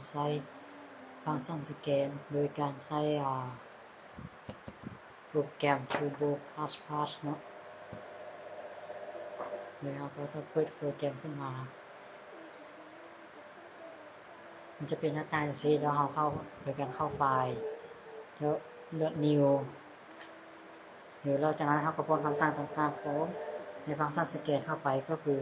ใช้ฟังก์ชันสแกนโดยการใช้โปรแกรม Turbo Plus เนาะโดยเราก็ต้องเปิดโปรแกรมขึ้นมามันจะเป็นหน้าตาอย่างนี้แล้วเราเข้าโดยการเข้าไฟล์แล้วเลือก New เดี๋ยวเราจากนั้นเราก็ป้อนคำสั่งต่างๆของในฟังก์ชันสแกนเข้าไปก็คือ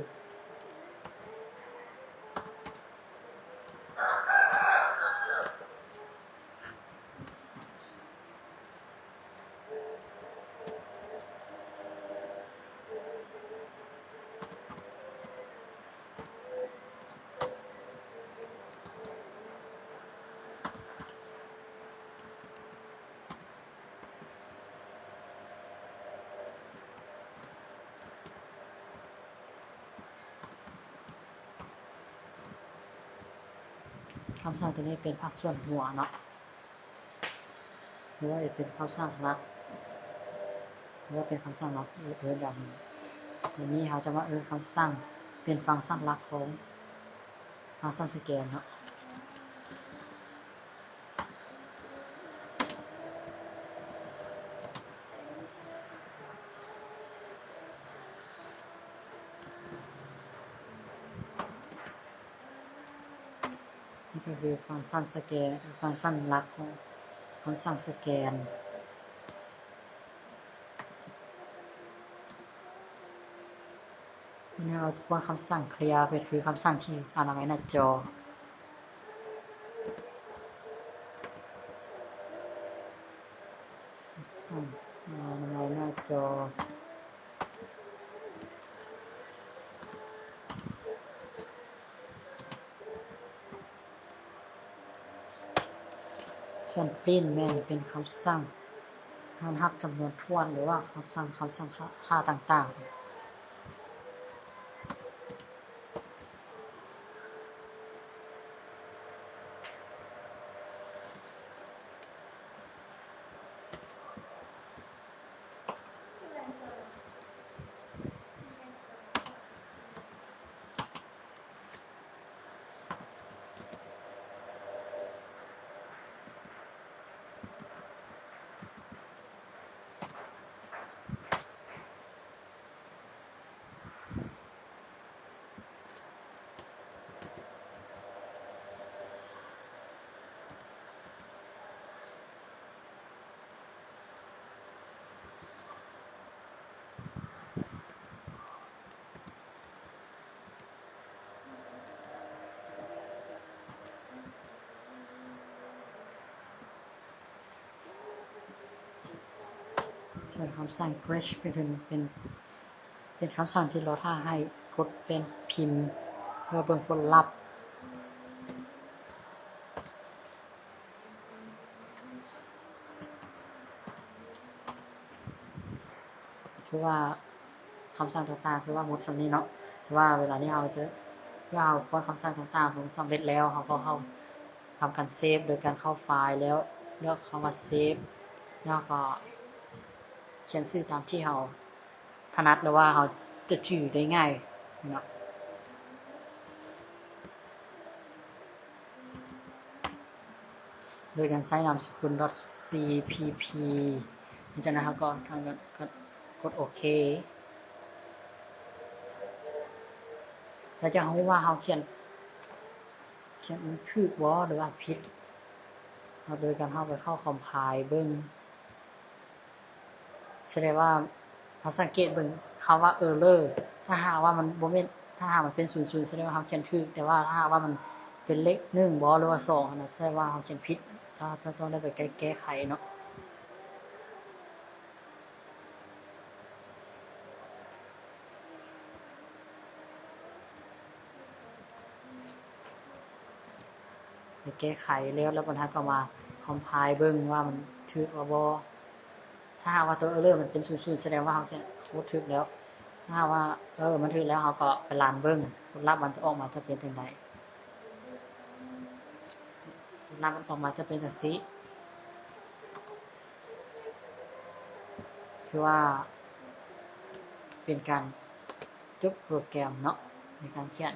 คำสั่งตัวนี้เป็นภาคส่วนหัวเนาะหรือว่าเป็นคำสั่งหลักหรือว่าเป็นคำสั่งหลักแบบนี้ทีนี้เราจะมาคำสั่งเป็นฟังก์ชันหลักของฟังก์ชันสแกนเนาะนี่ก็คือฟังก์ชันสแกนฟังก์ชันหลักของฟังก์ชันสแกนนี่เราป้อนคำสั่งเคลียร์เป็นคือคำสั่งที่อ่านเอาไว้หน้าจอสั่งอ่านเอาไว้หน้าจอส่วนปริ้นแม่นเป็นคำสั่งห้ามหักจำนวนถ้วนหรือว่าคำสั่งค่าต่างๆส่วนคำสั่ง Grace เป็นคำสั่งที่เราท่าให้กดเป็นพิมพ์เพื่อเบิ่งผลลัพธ์คือว่าคำสั่งต่างๆคือว่าหมดส่วนนี้เนาะคือว่าเวลานี้เราจะเราป้อนคำสั่งต่างๆผมสำเร็จแล้วเราก็เข้าทำการเซฟโดยการเข้าไฟล์แล้วเลือกคำว่าเซฟแล้วก็เขียนชื่อตามที่เราถนัดหรือว่าเราจะชื่อได้ง่ายเนาะโดยการใช้นามสกุล .cpp จากนั้นเราก็ทำการกดโอเคเราจะรู้ว่าเราเขียนถูกบ่หรือว่าผิดโดยการเข้าคอมไพล์เบิ่งแสดงว่าเราสังเกตเบิ่งคำว่า error ถ้าหากว่ามันบ่แม่นถ้าหากมันเป็น00แสดงว่าเราเขียนถูกแต่ว่าถ้าหากว่ามันเป็นเลข1บ่หรือว่า2นะแสดงว่าเราเขียนผิดถ้าต้องได้ไปแก้ไขเนาะไปแก้ไขแล้วปัญหาก็มาคอมไพล์เบิ่งว่ามันถูกหรือบ่ถ้าหากว่าตัว error มันเป็น00แสดงว่าเราเขียนโค้ดถูกแล้วถ้าหากว่ามันถูกแล้วเราก็ไปรันเบิ่งผลลัพธ์มันจะออกมาจะเป็นจังไดผลลัพธ์มันออกมาจะเป็นจังซี่คือว่าเป็นการจบโปรแกรมเนาะในการเขียน